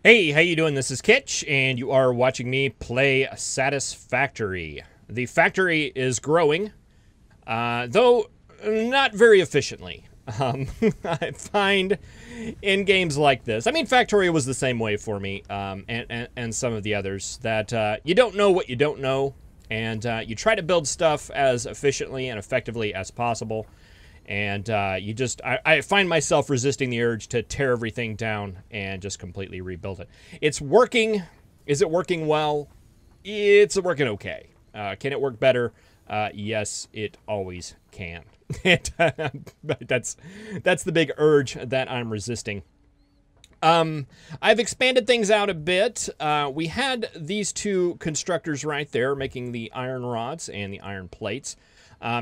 Hey, how you doing? This is Kitch, and you are watching me play Satisfactory. The factory is growing, though not very efficiently. I find in games like this, I mean, Factorio was the same way for me, and some of the others, that you don't know what you don't know, and you try to build stuff as efficiently and effectively as possible. And I find myself resisting the urge to tear everything down and just completely rebuild it. It's working. Is it working well? It's working okay. Can it work better? Yes, it always can. But that's the big urge that I'm resisting. I've expanded things out a bit. We had these two constructors right there making the iron rods and the iron plates.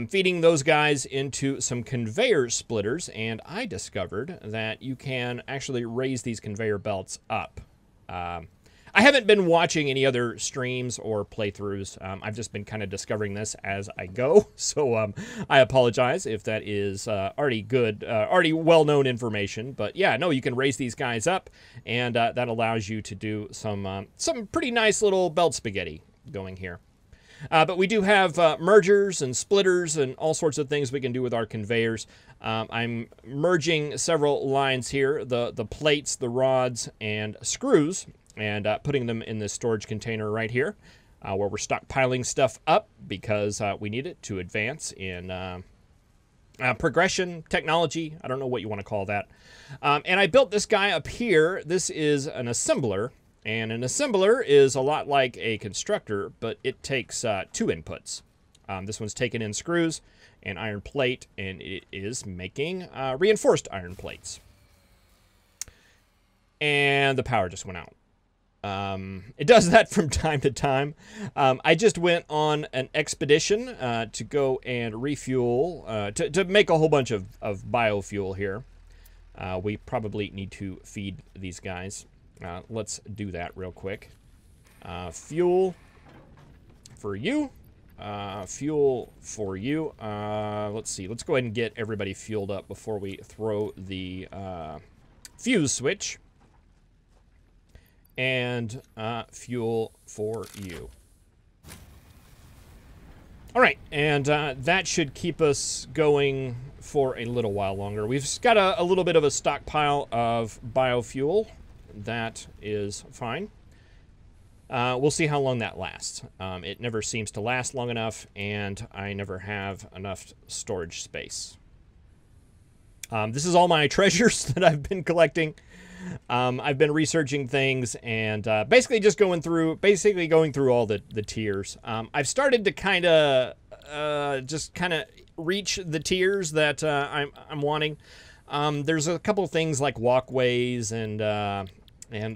Feeding those guys into some conveyor splitters, and I discovered that you can actually raise these conveyor belts up. I haven't been watching any other streams or playthroughs. I've just been kind of discovering this as I go, so I apologize if that is already well-known information. But yeah, no, you can raise these guys up, and that allows you to do some pretty nice little belt spaghetti going here. But we do have mergers and splitters and all sorts of things we can do with our conveyors. I'm merging several lines here, the plates, the rods, and screws, and putting them in this storage container right here, where we're stockpiling stuff up because we need it to advance in progression, technology. I don't know what you want to call that. And I built this guy up here. This is an assembler. And an assembler is a lot like a constructor, but it takes two inputs. This one's taking in screws and iron plate, and it is making reinforced iron plates. And the power just went out. It does that from time to time. I just went on an expedition to go and refuel, to make a whole bunch of biofuel here. We probably need to feed these guys. Let's do that real quick. Fuel for you. Fuel for you. Let's see. Let's go ahead and get everybody fueled up before we throw the fuse switch. And fuel for you. All right, and that should keep us going for a little while longer. We've got a little bit of a stockpile of biofuel. That is fine. We'll see how long that lasts. It never seems to last long enough, and I never have enough storage space. This is all my treasures that I've been collecting. I've been researching things and basically going through all the tiers. I've started to kind of reach the tiers that I'm wanting. There's a couple of things like walkways and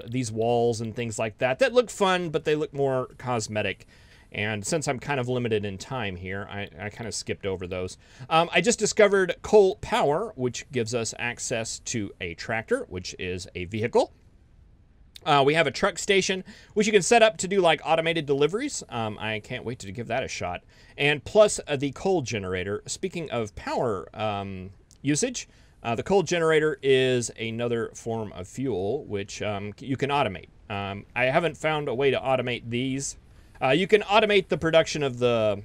these walls and things like that look fun, but they look more cosmetic. And since I'm kind of limited in time here, I kind of skipped over those. I just discovered coal power, which gives us access to a tractor, which is a vehicle. We have a truck station, which you can set up to do like automated deliveries. I can't wait to give that a shot. And plus the coal generator. Speaking of power usage, the coal generator is another form of fuel, which you can automate. I haven't found a way to automate these. You can automate the production of the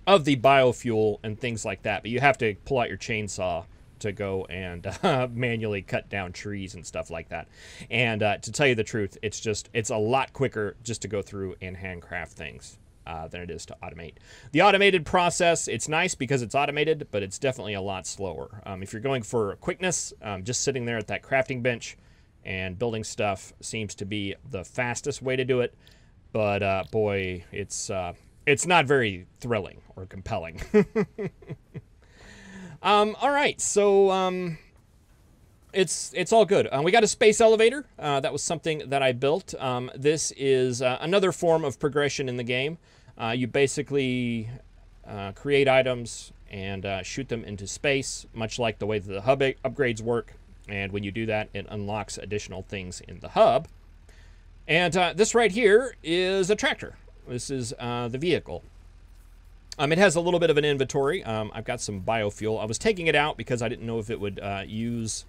biofuel and things like that, but you have to pull out your chainsaw to go and manually cut down trees and stuff like that. And to tell you the truth, it's a lot quicker just to go through and handcraft things than it is to automate. The automated process, it's nice because it's automated, but it's definitely a lot slower. If you're going for quickness, just sitting there at that crafting bench and building stuff seems to be the fastest way to do it. But boy, it's not very thrilling or compelling. All right, so it's all good. We got a space elevator. That was something that I built. This is another form of progression in the game. You basically create items and shoot them into space, much like the way that the hub upgrades work. And when you do that, it unlocks additional things in the hub. And this right here is a tractor. This is the vehicle. It has a little bit of an inventory. I've got some biofuel. I was taking it out because I didn't know if it would use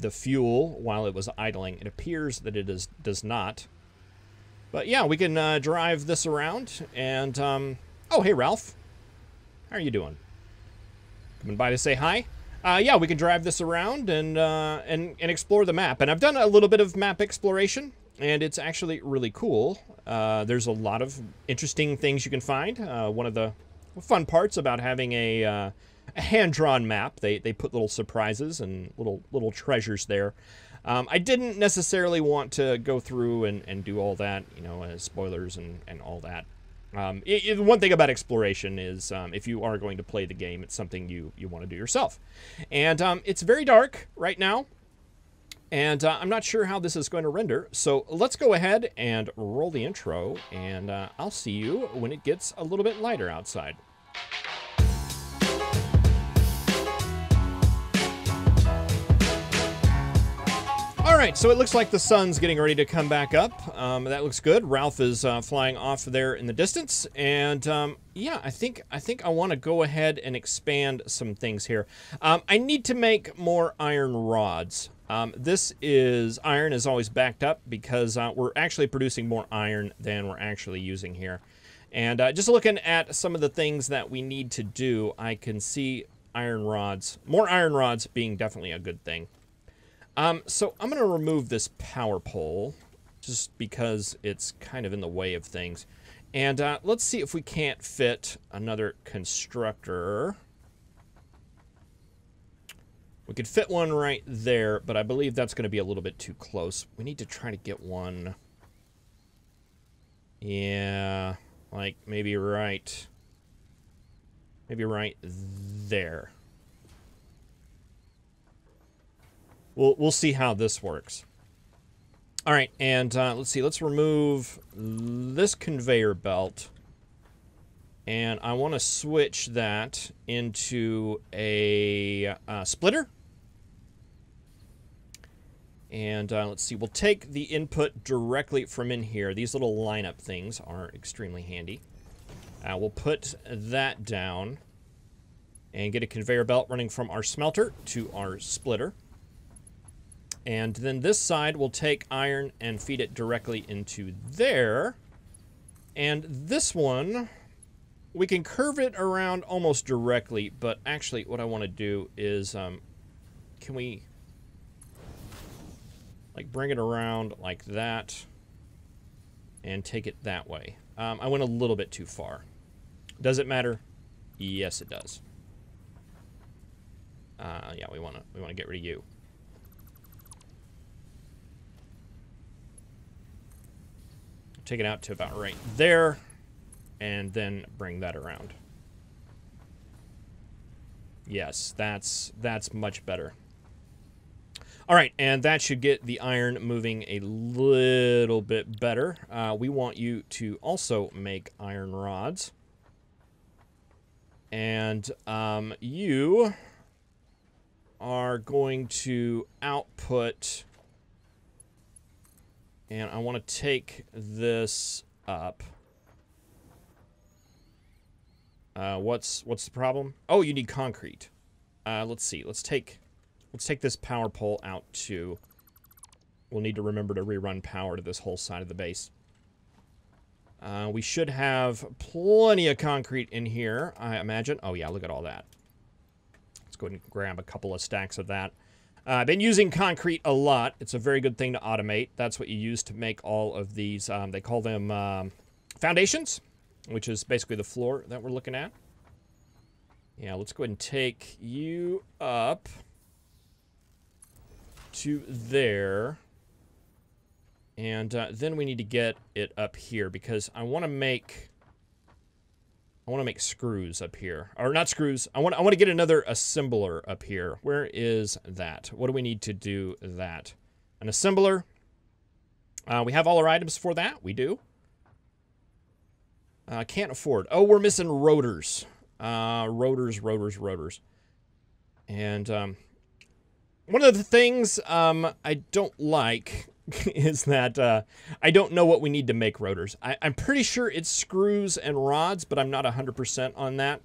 the fuel while it was idling. It appears that it does not. But yeah, we can drive this around. And, oh, hey, Ralph. How are you doing? Coming by to say hi? Yeah, we can drive this around and explore the map. And I've done a little bit of map exploration, and it's actually really cool. There's a lot of interesting things you can find. One of the fun parts about having a hand-drawn map, they put little surprises and little treasures there. I didn't necessarily want to go through and do all that, you know, spoilers and all that. One thing about exploration is if you are going to play the game, it's something you want to do yourself. And it's very dark right now, and I'm not sure how this is going to render. So let's go ahead and roll the intro, and I'll see you when it gets a little bit lighter outside. Alright, so it looks like the sun's getting ready to come back up. That looks good. Ralph is flying off there in the distance. And yeah, I think I want to go ahead and expand some things here. I need to make more iron rods. This iron is always backed up because we're actually producing more iron than we're actually using here. And just looking at some of the things that we need to do, I can see more iron rods being definitely a good thing. So I'm going to remove this power pole just because it's kind of in the way of things. And let's see if we can't fit another constructor. We could fit one right there, but I believe that's going to be a little bit too close. We need to try to get one. Yeah, like maybe right there. We'll see how this works. All right, and let's see. Let's remove this conveyor belt. And I want to switch that into a splitter. And let's see. We'll take the input directly from in here. These little lineup things are extremely handy. We'll put that down and get a conveyor belt running from our smelter to our splitter. And then this side will take iron and feed it directly into there. And this one, we can curve it around almost directly, but actually what I want to do is, can we like bring it around like that and take it that way? I went a little bit too far. Does it matter? Yes, it does. Yeah, we want to get rid of you. Take it out to about right there, and then bring that around. Yes, that's much better. All right, and that should get the iron moving a little bit better. We want you to also make iron rods. And you are going to output... And I want to take this up. What's the problem? Oh, you need concrete. Let's see. Let's take this power pole out too. We'll need to remember to rerun power to this whole side of the base. We should have plenty of concrete in here, I imagine. Oh yeah, look at all that. Let's go ahead and grab a couple of stacks of that. I've been using concrete a lot. It's a very good thing to automate. That's what you use to make all of these, they call them foundations, which is basically the floor that we're looking at. Yeah, let's go ahead and take you up to there. And then we need to get it up here because I want to make screws up here. Or not screws. I want to get another assembler up here. Where is that? What do we need to do that? An assembler. We have all our items for that. We do. Can't afford. Oh, we're missing rotors. Rotors. And one of the things I don't like is that I don't know what we need to make rotors. I'm pretty sure it's screws and rods, but I'm not 100% on that.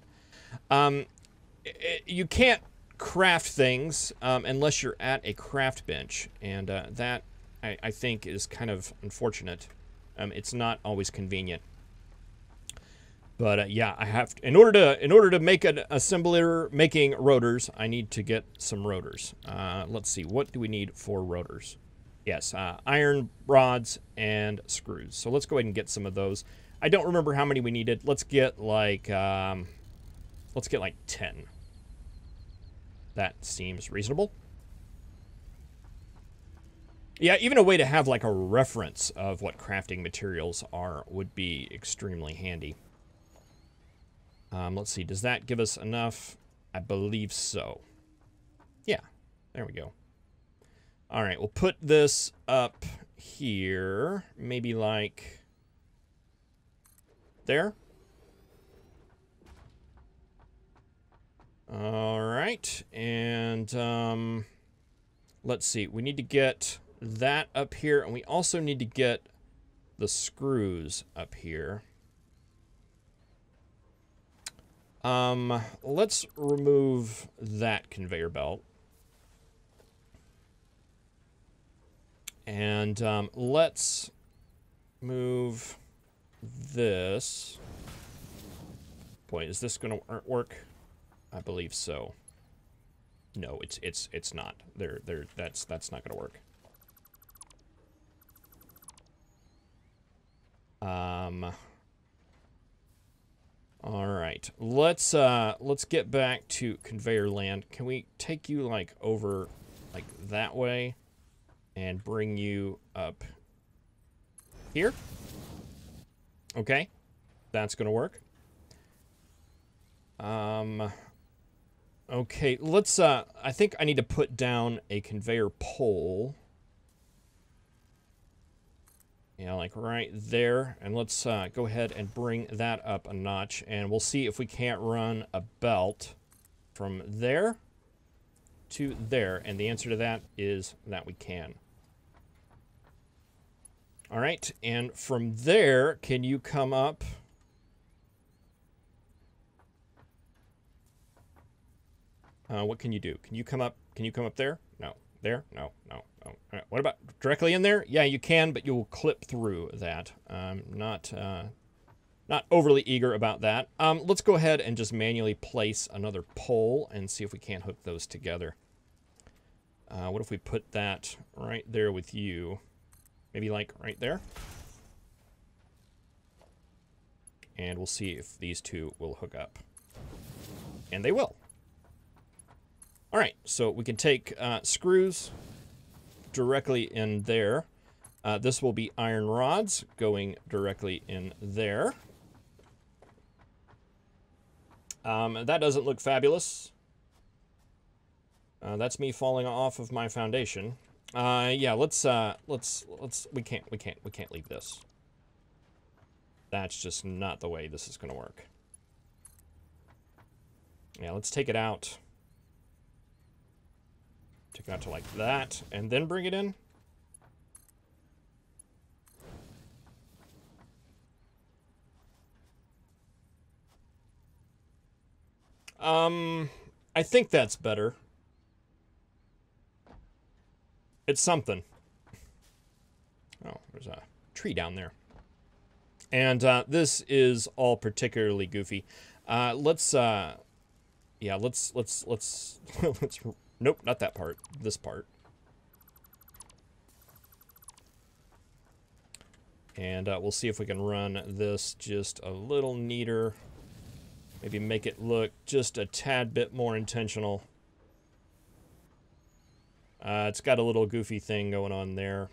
You can't craft things unless you're at a craft bench, and that I think is kind of unfortunate. It's not always convenient. But yeah, I have to, in order to make an assembler making rotors, I need to get some rotors. Let's see, what do we need for rotors? Yes, iron rods and screws. So let's go ahead and get some of those. I don't remember how many we needed. Let's get like 10. That seems reasonable. Yeah, even a way to have like a reference of what crafting materials are would be extremely handy. Let's see, does that give us enough? I believe so. Yeah, there we go. All right, we'll put this up here, maybe like there. All right, and let's see, we need to get that up here, and we also need to get the screws up here. Let's remove that conveyor belt. And, let's move this. Boy, is this gonna work? I believe so. No, it's not. That's not gonna work. All right, let's get back to conveyor land. Can we take you like over like that way and bring you up here? Okay, that's gonna work. Okay, let's I think I need to put down a conveyor pole. Yeah, like right there. And let's go ahead and bring that up a notch. And we'll see if we can't run a belt from there to there. And the answer to that is that we can. All right. And from there, can you come up? What can you do? Can you come up? Can you come up there? No. There? No, no, no. All right. What about directly in there? Yeah, you can, but you'll clip through that. Not overly eager about that. Let's go ahead and just manually place another pole and see if we can't hook those together. What if we put that right there with you? Maybe like right there? And we'll see if these two will hook up. And they will. All right, so we can take screws directly in there. This will be iron rods going directly in there. That doesn't look fabulous. That's me falling off of my foundation. Yeah, we can't leave this. That's just not the way this is gonna work. Yeah, let's take it out. Take it out to like that, and then bring it in. I think that's better. It's something. Oh, there's a tree down there. And this is all particularly goofy. Yeah, let's nope, not that part. This part. And we'll see if we can run this just a little neater. Maybe make it look just a tad bit more intentional. It's got a little goofy thing going on there.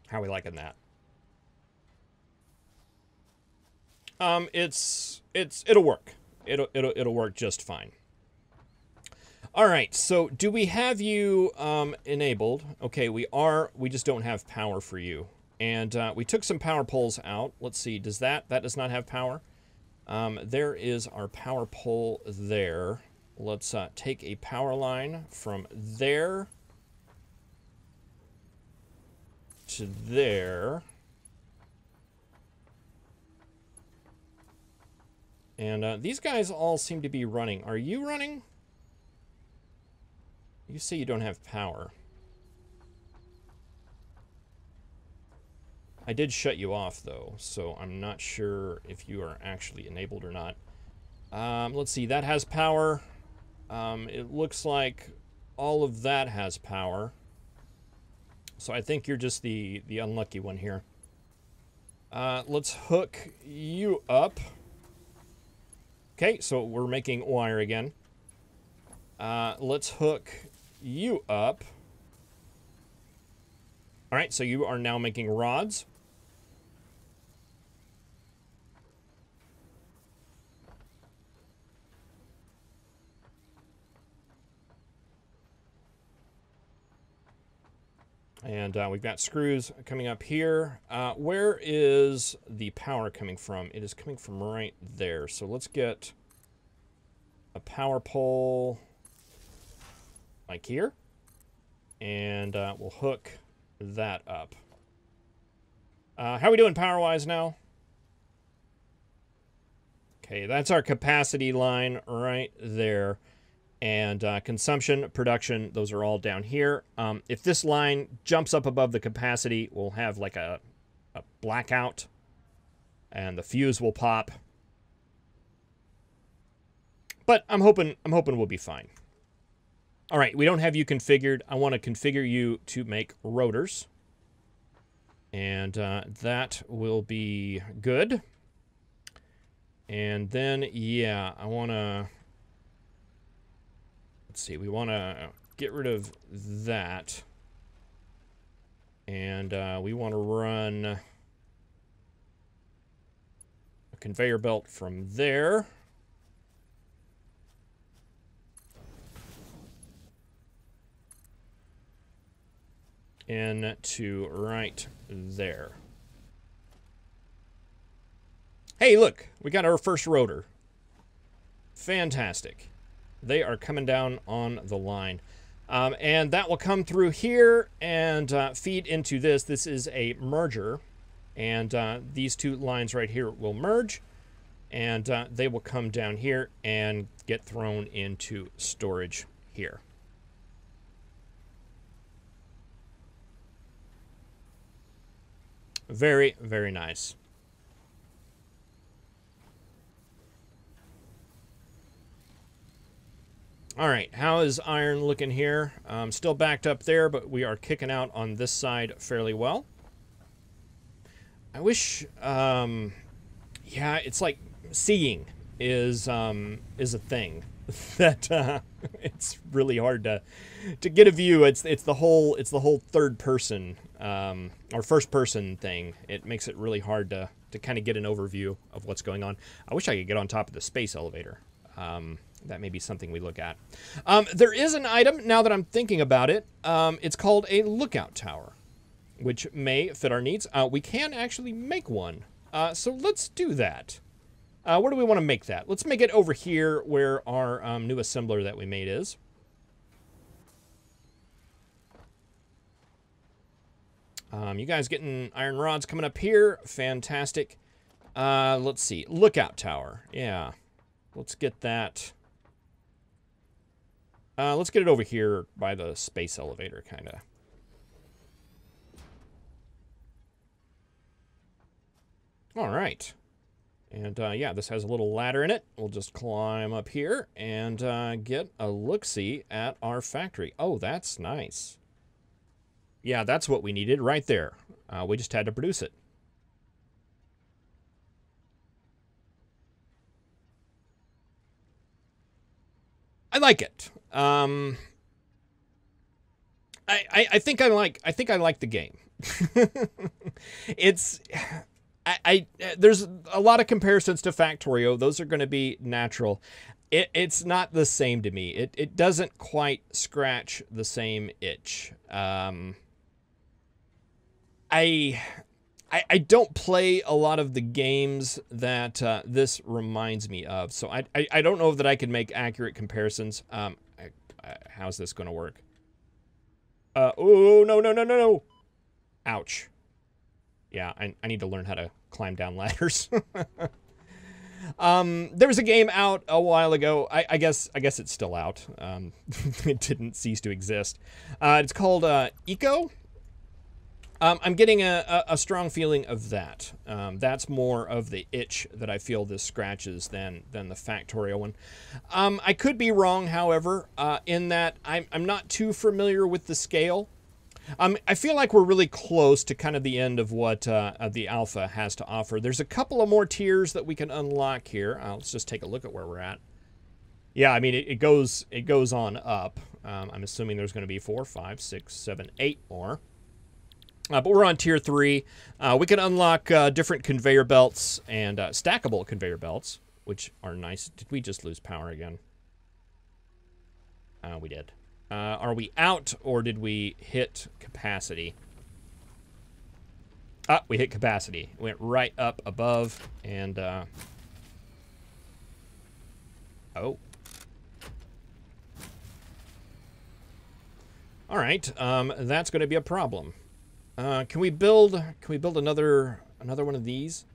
How are we liking that? It'll work. It'll work just fine. All right, so do we have you enabled? Okay, we just don't have power for you. And we took some power poles out. Let's see, does that does not have power. There is our power pole there. Let's take a power line from there to there. And these guys all seem to be running. Are you running? You say you don't have power. I did shut you off, though, so I'm not sure if you are actually enabled or not. Let's see, that has power. It looks like all of that has power. So I think you're just the unlucky one here. Let's hook you up. Okay, so we're making wire again. Let's hook you up. All right, so you are now making rods. And we've got screws coming up here. Where is the power coming from? It is coming from right there. So let's get a power pole like here. And we'll hook that up. How are we doing power-wise now? Okay, that's our capacity line right there. And consumption, production, those are all down here. If this line jumps up above the capacity, we'll have like a blackout. And the fuse will pop. But I'm hoping we'll be fine. All right, we don't have you configured. I want to configure you to make rotors. And that will be good. And then, yeah, I want to... Let's see, we want to get rid of that. And we want to run a conveyor belt from there. Into right there. Hey, look, we got our first rotor. Fantastic. They are coming down on the line. And that will come through here and feed into this. This is a merger. And these two lines right here will merge. And they will come down here and get thrown into storage here. Very, very nice. All right, how is iron looking here? Still backed up there, but we are kicking out on this side fairly well. I wish, yeah, it's like seeing is a thing that it's really hard to get a view. It's the whole third person or first person thing. It makes it really hard to kind of get an overview of what's going on. I wish I could get on top of the space elevator. That may be something we look at. There is an item, now that I'm thinking about it. It's called a lookout tower, which may fit our needs. We can actually make one. So let's do that. Where do we want to make that? Let's make it over here where our new assembler that we made is. You guys getting iron rods coming up here. Fantastic. Let's see. Lookout tower. Yeah. Let's get that. Let's get it over here by the space elevator, kind of. All right. And, yeah, this has a little ladder in it. We'll just climb up here and get a look-see at our factory. Oh, that's nice. Yeah, that's what we needed right there. We just had to produce it. I like it. I think I like the game. There's a lot of comparisons to Factorio. Those are going to be natural. It's not the same to me. It doesn't quite scratch the same itch. I don't play a lot of the games that this reminds me of, so I don't know that I can make accurate comparisons. How's this going to work? Oh, no, no, no, no, no. Ouch. Yeah, I need to learn how to climb down ladders. There was a game out a while ago. I guess it's still out. It didn't cease to exist. It's called Eco. I'm getting a strong feeling of that. That's more of the itch that I feel this scratches than the Factorial one. I could be wrong, however, in that I'm not too familiar with the scale. I feel like we're really close to kind of the end of what the alpha has to offer. There's a couple of more tiers that we can unlock here. Let's just take a look at where we're at. Yeah, I mean, it goes on up. I'm assuming there's going to be 4, 5, 6, 7, 8 more. But we're on tier 3. We can unlock different conveyor belts and stackable conveyor belts, which are nice. Did we just lose power again? We did. Are we out, or did we hit capacity? We hit capacity. Went right up above, and oh. All right, that's going to be a problem. Can we build another one of these?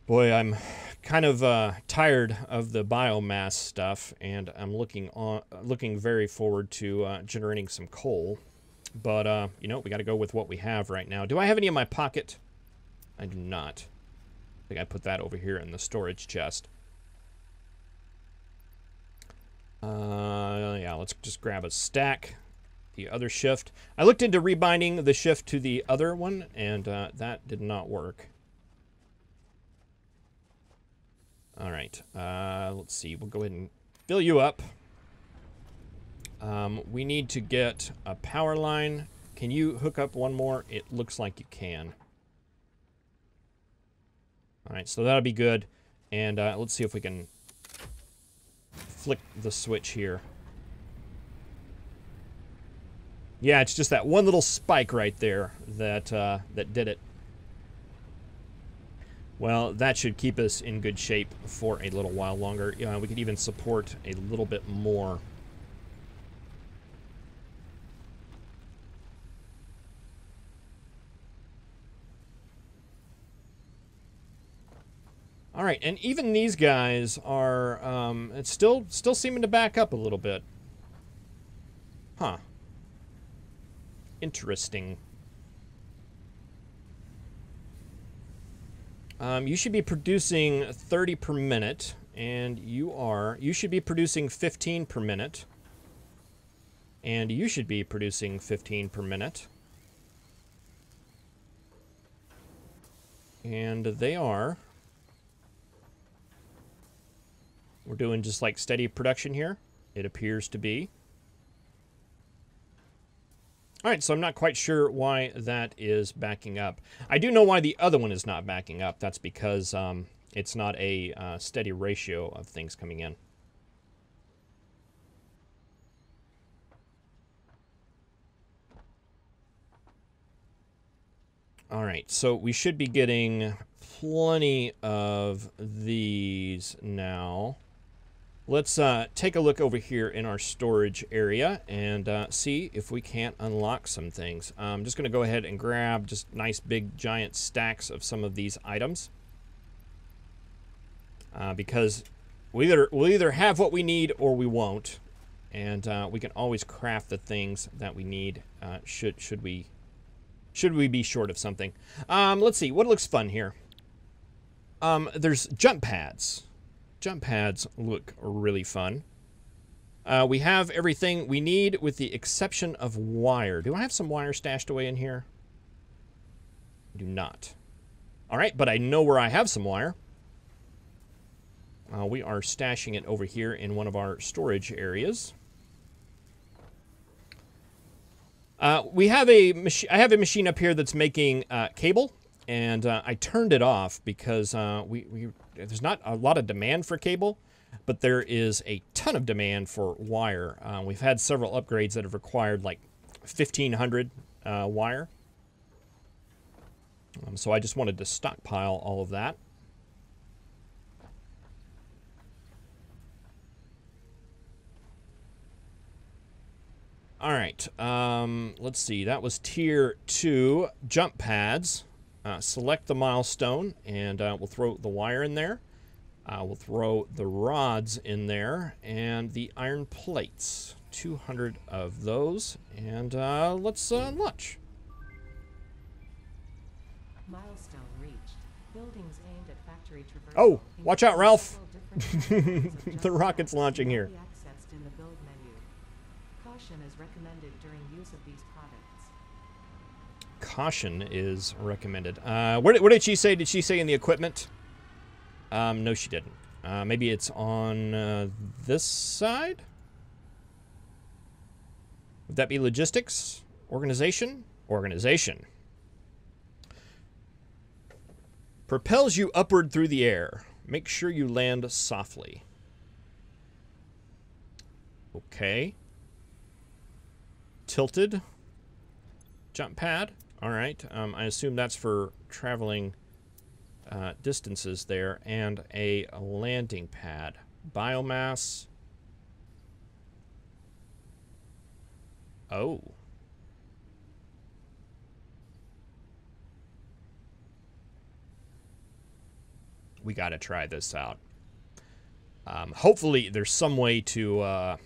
Boy, I'm kind of tired of the biomass stuff, and I'm looking very forward to generating some coal. But you know, we got to go with what we have right now. Do I have any in my pocket? I do not. I think I put that over here in the storage chest. Yeah, let's just grab a stack. The other shift. I looked into rebinding the shift to the other one, and that did not work. All right, let's see. We'll go ahead and fill you up. We need to get a power line. Can you hook up one more? It looks like you can. All right, so that'll be good. And let's see if we can flick the switch here. Yeah, it's just that one little spike right there that that did it. Well, that should keep us in good shape for a little while longer. We could even support a little bit more. All right, and even these guys are it's still seeming to back up a little bit. Huh. Interesting. You should be producing 30 per minute, and you should be producing 15 per minute. And you should be producing 15 per minute. And they are. We're doing just like steady production here. It appears to be. All right, so I'm not quite sure why that is backing up. I do know why the other one is not backing up. That's because it's not a steady ratio of things coming in. All right, so we should be getting plenty of these now. Let's take a look over here in our storage area and see if we can't unlock some things. I'm just going to go ahead and grab just nice big giant stacks of some of these items. Because we'll either have what we need or we won't. And we can always craft the things that we need should we be short of something. Let's see, what looks fun here? There's jump pads. Jump pads look really fun. We have everything we need with the exception of wire. Do I have some wire stashed away in here? I do not. All right, but I know where I have some wire. We are stashing it over here in one of our storage areas. I have a machine up here that's making cable. And I turned it off because there's not a lot of demand for cable, but there is a ton of demand for wire. We've had several upgrades that have required like 1,500 wire. So I just wanted to stockpile all of that. All right, let's see. That was tier 2 jump pads. Select the milestone, and we'll throw the wire in there. We'll throw the rods in there, and the iron plates. 200 of those, and let's launch. Milestone reached. Buildings aimed at factory traversal. Oh, watch out, Ralph! The rocket's launching here. Accessed in the build menu. Caution is recommended during use of these products. Caution is recommended. What did she say? Did she say in the equipment? No, she didn't. Maybe it's on this side? Would that be logistics? Organization? Organization. Propels you upward through the air. Make sure you land softly. Okay. Tilted. Jump pad. All right. I assume that's for traveling distances there. And a landing pad. Biomass. Oh. We got to try this out. Hopefully there's some way to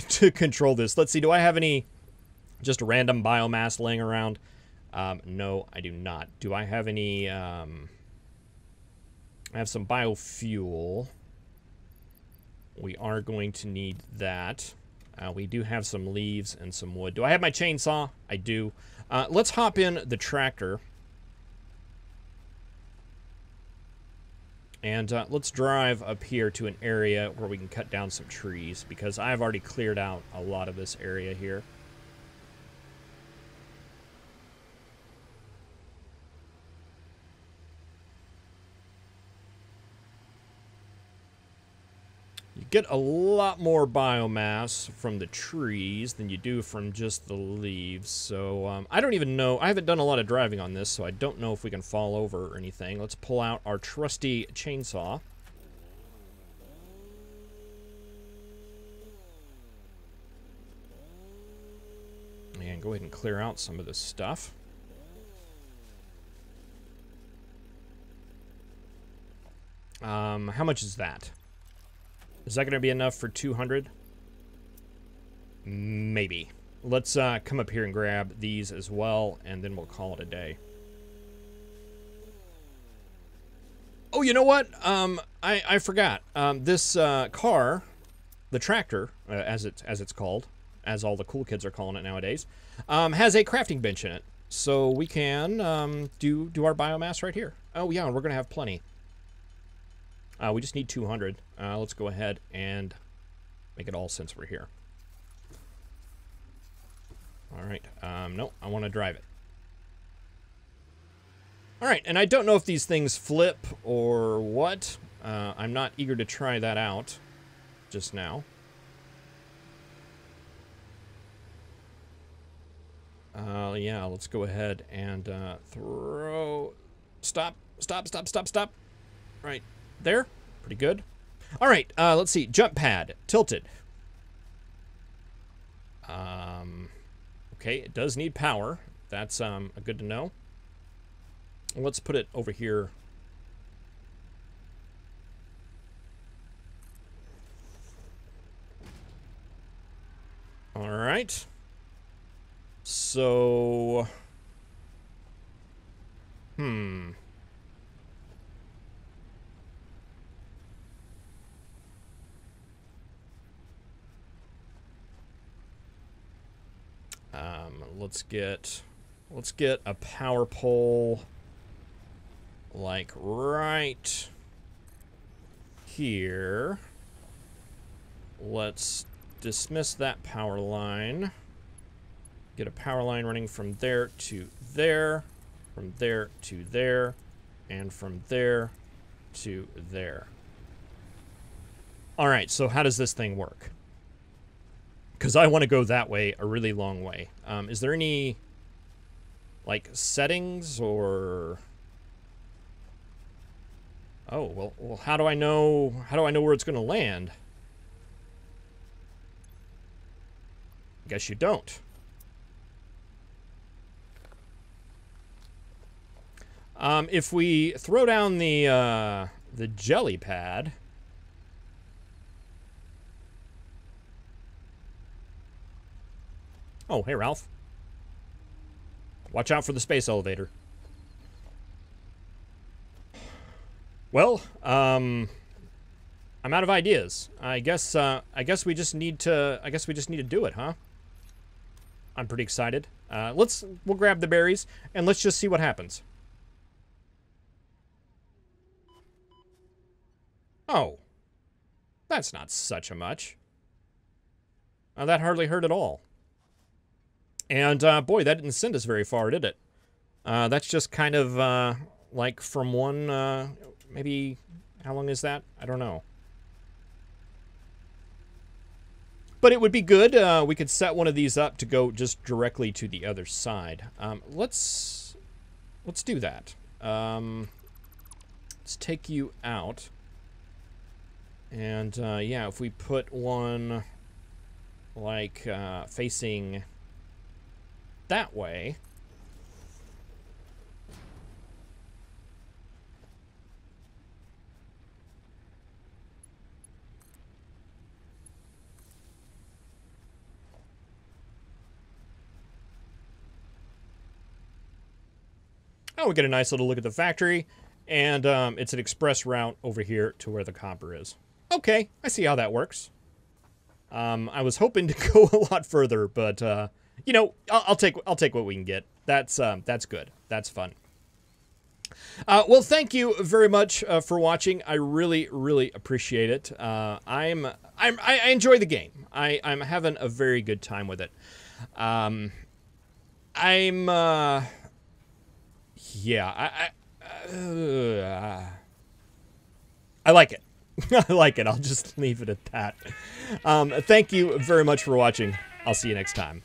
to control this. Let's see. Do I have any just random biomass laying around? No, I do not. Do I have any... I have some biofuel. We are going to need that. We do have some leaves and some wood. Do I have my chainsaw? I do. Let's hop in the tractor. And let's drive up here to an area where we can cut down some trees, because I've already cleared out a lot of this area here. You get a lot more biomass from the trees than you do from just the leaves. So I don't even know. I haven't done a lot of driving on this, so I don't know if we can fall over or anything. Let's pull out our trusty chainsaw. And go ahead and clear out some of this stuff. How much is that? Is that going to be enough for 200? Maybe. Let's come up here and grab these as well, and then we'll call it a day. Oh, you know what? I forgot. This car, the tractor, as it's called, as all the cool kids are calling it nowadays, has a crafting bench in it. So we can do our biomass right here. Oh, yeah, we're going to have plenty. We just need 200. Let's go ahead and make it all since we're here. All right. No, I want to drive it. All right, and I don't know if these things flip or what. I'm not eager to try that out just now. Yeah, let's go ahead and throw... Stop. Right. There, pretty good. All right, let's see. Jump pad, tilted. Okay, it does need power. That's good to know. Let's put it over here. All right. So, let's get a power pole like right here. Let's dismiss that power line. Get a power line running from there to there, from there to there, and from there to there. All right, so how does this thing work? Because I want to go that way a really long way. Is there any, Like settings or... Oh, well, how do I know where it's going to land? Guess you don't. If we throw down the jelly pad... Oh, hey, Ralph. Watch out for the space elevator. Well, I'm out of ideas. I guess we just need to do it, huh? I'm pretty excited. We'll grab the berries and let's just see what happens. Oh. That's not such a much. That hardly hurt at all. And, boy, that didn't send us very far, did it? That's just kind of, like, from one, maybe, how long is that? I don't know. But it would be good. We could set one of these up to go just directly to the other side. Let's do that. Let's take you out. And, yeah, if we put one, like, facing... that way. Oh, we get a nice little look at the factory, and it's an express route over here to where the copper is. Okay, I see how that works. I was hoping to go a lot further, but you know, I'll take what we can get. That's good. That's fun. Well, thank you very much for watching. I really appreciate it. I enjoy the game. I'm having a very good time with it. Yeah, I like it. I like it. I'll just leave it at that. Thank you very much for watching. I'll see you next time.